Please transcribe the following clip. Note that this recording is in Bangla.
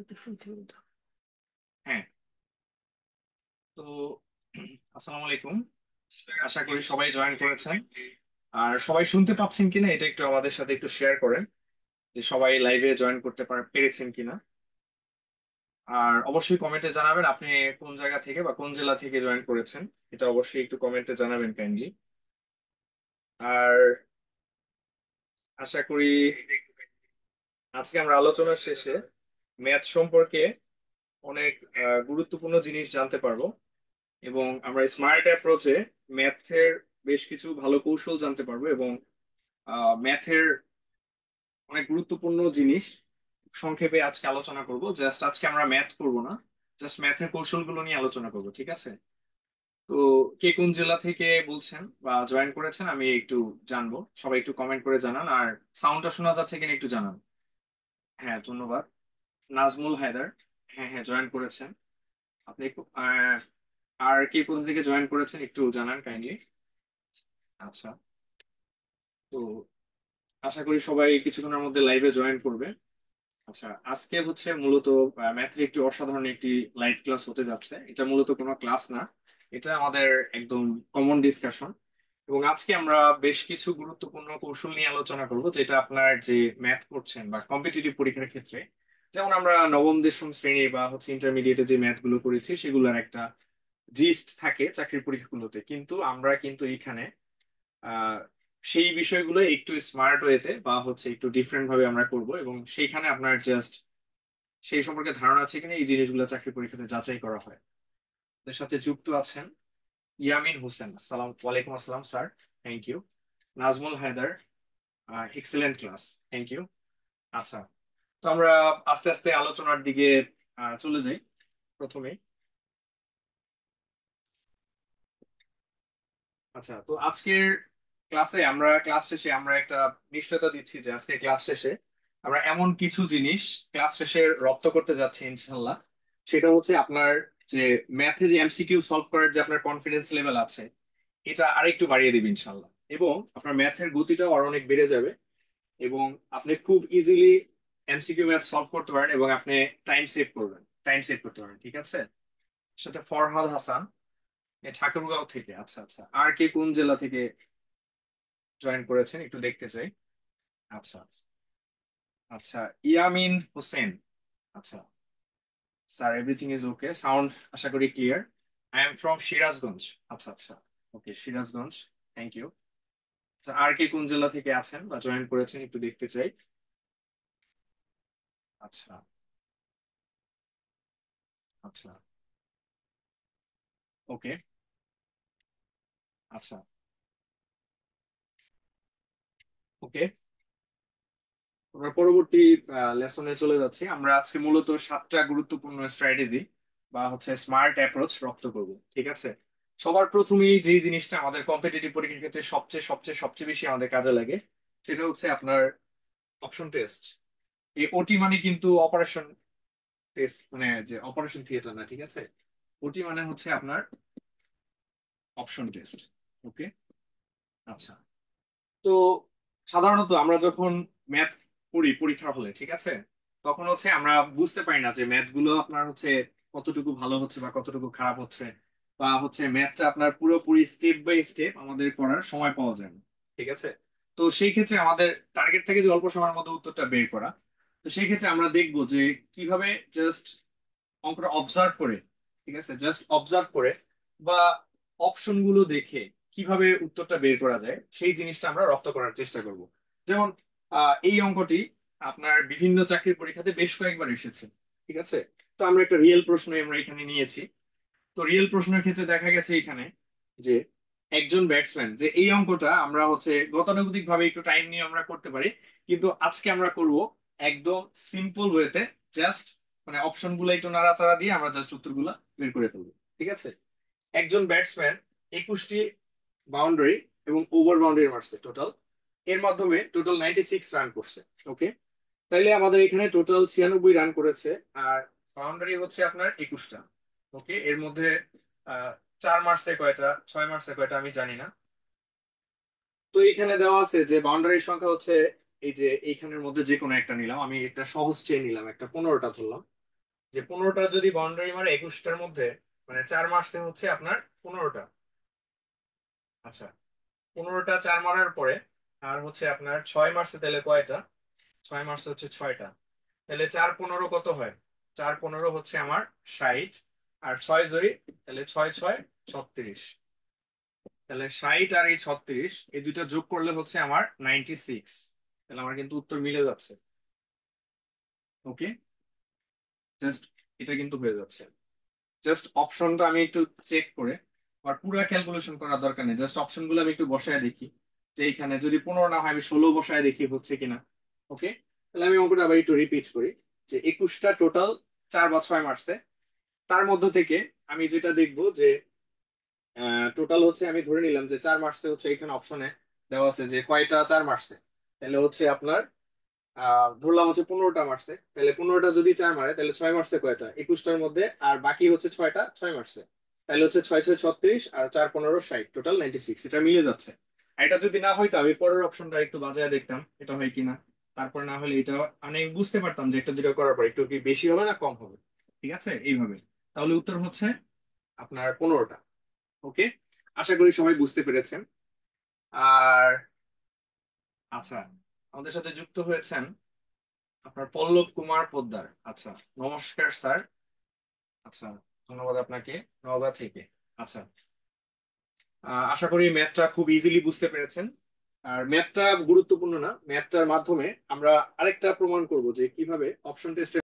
একটু শুনতে বলতো। হ্যাঁ। তো আসসালামু আলাইকুম। আশা করি সবাই জয়েন করেছেন। আর সবাই শুনতে পাচ্ছেন কিনা এটা একটু আমাদের সাথে একটু শেয়ার করেন, যে সবাই লাইভে জয়েন করতে পেরেছেন কিনা। আর অবশ্যই কমেন্টে জানাবেন আপনি কোন জায়গা থেকে বা কোন জেলা থেকে জয়েন করেছেন। এটা অবশ্যই একটু কমেন্টে জানাবেন কাইন্ডলি। আর আশা করি আজকে আমরা আলোচনার শেষে ম্যাথ সম্পর্কে অনেক গুরুত্বপূর্ণ জিনিস জানতে পারবো, এবং আমরা স্মার্ট অ্যাপ্রোচে ম্যাথের বেশ কিছু ভালো কৌশল জানতে পারবো, এবং ম্যাথের অনেক গুরুত্বপূর্ণ জিনিস সংক্ষেপে আজকে আলোচনা করব। জাস্ট আজকে আমরা ম্যাথ করব না, জাস্ট ম্যাথের কৌশলগুলো নিয়ে আলোচনা করব, ঠিক আছে? তো কে কোন জেলা থেকে বলছেন বা জয়েন করেছেন আমি একটু জানবো। সবাই একটু কমেন্ট করে জানান, আর সাউন্ডটা শোনা যাচ্ছে কিনা একটু জানান। হ্যাঁ, ধন্যবাদ। নাজমুল হায়দার, হ্যাঁ হ্যাঁ জয়েন করেছেন আপনি। আর কে কোথা থেকে জয়েন করেছেন একটু জানান কাইন্ডলি। আচ্ছা। তো আশা করি সবাই কিছুক্ষণের মধ্যে লাইভে জয়েন করবে। আচ্ছা, আজকে হচ্ছে মূলত ম্যাথের একটি অসাধারণ একটি লাইভ ক্লাস হতে যাচ্ছে। এটা মূলত কোনো ক্লাস না, এটা আমাদের একদম কমন ডিসকাশন। এবং আজকে আমরা বেশ কিছু গুরুত্বপূর্ণ কৌশল নিয়ে আলোচনা করব, যেটা আপনার যে ম্যাথ করছেন বা কম্পিটিটিভ পরীক্ষার ক্ষেত্রে, যেমন আমরা নবম দশম শ্রেণী বা হচ্ছে ইন্টারমিডিয়েটে যে ম্যাথ গুলো করেছি সেগুলোর একটা জিস্ট থাকে চাকরির পরীক্ষাগুলোতে, কিন্তু আমরা কিন্তু এখানে আহ সেই বিষয়গুলো একটু স্মার্ট ওয়েতে বা হচ্ছে একটু ডিফারেন্ট ভাবে আমরা করব, এবং সেইখানে আপনার জাস্ট সেই সম্পর্কে ধারণা আছে কিনা এই জিনিসগুলো চাকরি পরীক্ষাতে যাচাই করা হয়। এর সাথে যুক্ত আছেন ইয়ামিন হোসেন, সালাম ওয়ালাইকুম আসসালাম sir, thank you. Nazmul Haider, excellent class, thank you. আচ্ছা, তো আমরা আস্তে আস্তে আলোচনার দিকে চলে যাই। প্রথমে আচ্ছা, তো আজকের ক্লাস শেষে আমরা একটা নিশ্চয়তা দিচ্ছি যে আজকে ক্লাস শেষে আমরা এমন কিছু জিনিস ক্লাস শেষে রপ্ত করতে যাচ্ছি ইনশাল্লাহ। সেটা হচ্ছে আপনার যে ম্যাথে যে এমসিকিউ সলভ করার যে আপনার কনফিডেন্স লেভেল আছে, এটা আরেকটু বাড়িয়ে দিবে ইনশাল্লাহ। এবং আপনার ম্যাথের গতিটাও আরো অনেক বেড়ে যাবে, এবং আপনি খুব ইজিলি এমসিকিউ ম্যাথ সলভ করতে পারেন, এবং আপনি টাইম সেভ করতে পারেন, ঠিক আছে? সেটা ফরহাদ হাসান, ঠাকুরগাঁও থেকে। আচ্ছা আচ্ছা, আর কে কোন জেলা থেকে জয়েন করেছেন একটু দেখতে চাই। আচ্ছা আচ্ছা, ইয়ামিন হোসেন। আচ্ছা sir, everything is okay, sound আশা করি clear. I am from Sirajganj. আচ্ছা আচ্ছা, ওকে সিরাজগঞ্জ, থ্যাংক ইউ। আচ্ছা, আর কে কোন জেলা থেকে আছেন বা জয়েন করেছেন একটু দেখতে চাই। আচ্ছা আচ্ছা, ওকে। আচ্ছা, ওকে। আমরা পরবর্তী লেসনে চলে যাচ্ছি। আমরা আজকে মূলত 7টা গুরুত্বপূর্ণ স্ট্র্যাটেজি বা হচ্ছে স্মার্ট অ্যাপ্রোচ রপ্ত করব, ঠিক আছে? সবার প্রথমেই যে জিনিসটা আমাদের কম্পিটিটিভ পরীক্ষার ক্ষেত্রে সবচেয়ে সবচেয়ে সবচেয়ে বেশি আমাদের কাজে লাগে, সেটা হচ্ছে আপনার অপশন টেস্ট। এই ওটি মানে কিন্তু অপারেশন টেস্ট, মানে যে অপারেশন থিয়েটার না, ঠিক আছে? ওটি মানে হচ্ছে আপনার অপশন টেস্ট। ওকে। আচ্ছা, তো সাধারণত আমরা যখন ম্যাথ পড়ি পরীক্ষার হলে, ঠিক আছে, তখন হচ্ছে আমরা বুঝতে পারি না যে ম্যাথ গুলো আপনার হচ্ছে কতটুকু ভালো হচ্ছে বা কতটুকু খারাপ হচ্ছে, বা হচ্ছে ম্যাথটা আপনার পুরোপুরি স্টেপ বাই স্টেপ আমাদের করার সময় পাওয়া যায় না, ঠিক আছে? তো সেই ক্ষেত্রে আমাদের টার্গেট থাকে যে অল্প সময়ের মধ্যে উত্তরটা বের করা। তো সেই ক্ষেত্রে আমরা দেখবো যে কিভাবে জাস্ট অঙ্কটা অবজার্ভ করে, ঠিক আছে, জাস্ট অবজার্ভ করে বা অপশন গুলো দেখে কিভাবে উত্তরটা বের করা যায় সেই জিনিসটা আমরা রপ্ত করার চেষ্টা করব। যেমন এই অঙ্কটি আপনার বিভিন্ন চাকরির পরীক্ষাতে বেশ কয়েকবার এসেছে, ঠিক আছে? তো আমরা একটা রিয়েল প্রশ্ন আমরা এখানে নিয়েছি। তো রিয়েল প্রশ্নের ক্ষেত্রে দেখা গেছে এখানে যে একজন ব্যাটসম্যান, যে এই অঙ্কটা আমরা হচ্ছে গতানুগতিক ভাবে একটু টাইম নিয়ে আমরা করতে পারি, কিন্তু আজকে আমরা করব একদম সিম্পল ওয়েতে। জাস্ট মানে অপশন গুলো একটু নাড়াচাড়া দিয়ে আমরা জাস্ট উত্তরগুলা বের করে ফেলবো, ঠিক আছে? একজন ব্যাটসম্যান 21টি বাউন্ডারি এবং ওভার বাউন্ডারি মারছে টোটাল, এর মাধ্যমে টোটাল 96 রান করছে। ওকে, তাইলে আমাদের এখানে টোটাল 96 রান করেছে, আর বাউন্ডারি হচ্ছে আপনার 21টা। ওকে, এর মধ্যে আহ 4 মারছে কয়টা, 6 মারছে কয়টা আমি জানি না। তো এখানে দেওয়া আছে যে বাউন্ডারির সংখ্যা হচ্ছে, এই যে এইখানের মধ্যে যে কোনো একটা নিলাম, আমি একটা সহজ চেয়ে নিলাম, একটা 15টা ধরলাম। যে 15টা যদি বাউন্ডারি মারে 21টার মধ্যে, মানে 4 মারছে হচ্ছে আপনার 15টা। আচ্ছা, 15টা 4 মারার পরে আর হচ্ছে আপনার 6 মারছে, তাহলে কয়টা? 6 মারছে হচ্ছে 6টা। তাহলে 4 15 কত হয়? 4 15 হচ্ছে আমার 60। আর 6 ধরি, তাহলে 6 6 36। তাহলে 60 আর এই 36, এই দুইটা যোগ করলে হচ্ছে আমার 96। তাহলে আমার কিন্তু উত্তর মিলে যাচ্ছে। ওকে, জাস্ট এটা কিন্তু হয়ে যাচ্ছে। জাস্ট অপশনটা আমি একটু চেক করে, আর পুরো ক্যালকুলেশন করার দরকার নেই, জাস্ট অপশন গুলো আমি একটু বসায় দেখি যে এইখানে যদি 15 না হয় আমি 16 বসায় দেখি হচ্ছে কিনা। ওকে, তাহলে আমি অঙ্কটা আবার একটু রিপিট করি। যে 21টা টোটাল 4 বা 6 মারছে, তার মধ্য থেকে আমি যেটা দেখবো যে টোটাল হচ্ছে, আমি ধরে নিলাম যে 4 মারছে হচ্ছে, এখানে অপশনে দেওয়া আছে যে কয়টা 4 মারছে। তাহলে হচ্ছে আপনার ধরলাম হচ্ছে 15টা মারছে, তাহলে 15টা যদি 4 মারে তাহলে 6 মারছে কয়টা? 21টার মধ্যে, আর বাকি হচ্ছে 6টা 6 মারছে। তাহলে হচ্ছে 6 6 36 আর 4 15 60, টোটাল 96। এটা মিলে যাচ্ছে। আর এটা যদি না হয়তো আমি পরের অপশনটা একটু বাজায় দেখতাম এটা হয় কিনা। তারপর না হলে এটা মানে বুঝতে পারতাম যে একটা দুটো করার পর একটু কি বেশি হবে না কম হবে। ঠিক আছে, এইভাবে। তাহলে উত্তর হচ্ছে আপনার 15টা। ওকে, আশা করি সবাই বুঝতে পেরেছেন। আর আচ্ছা, আমাদের সাথে যুক্ত হয়েছেন আপনার পল্লব কুমার পোদ্দার। আচ্ছা, নমস্কার স্যার। আচ্ছা, ধন্যবাদ আপনাকে নওগাঁ থেকে। আচ্ছা, আশা করি ম্যাথটা খুব ইজিলি বুঝতে পেরেছেন। আর ম্যাথটা গুরুত্বপূর্ণ না, ম্যাথটার মাধ্যমে আমরা আরেকটা প্রমাণ করব যে কিভাবে অপশন টেস্ট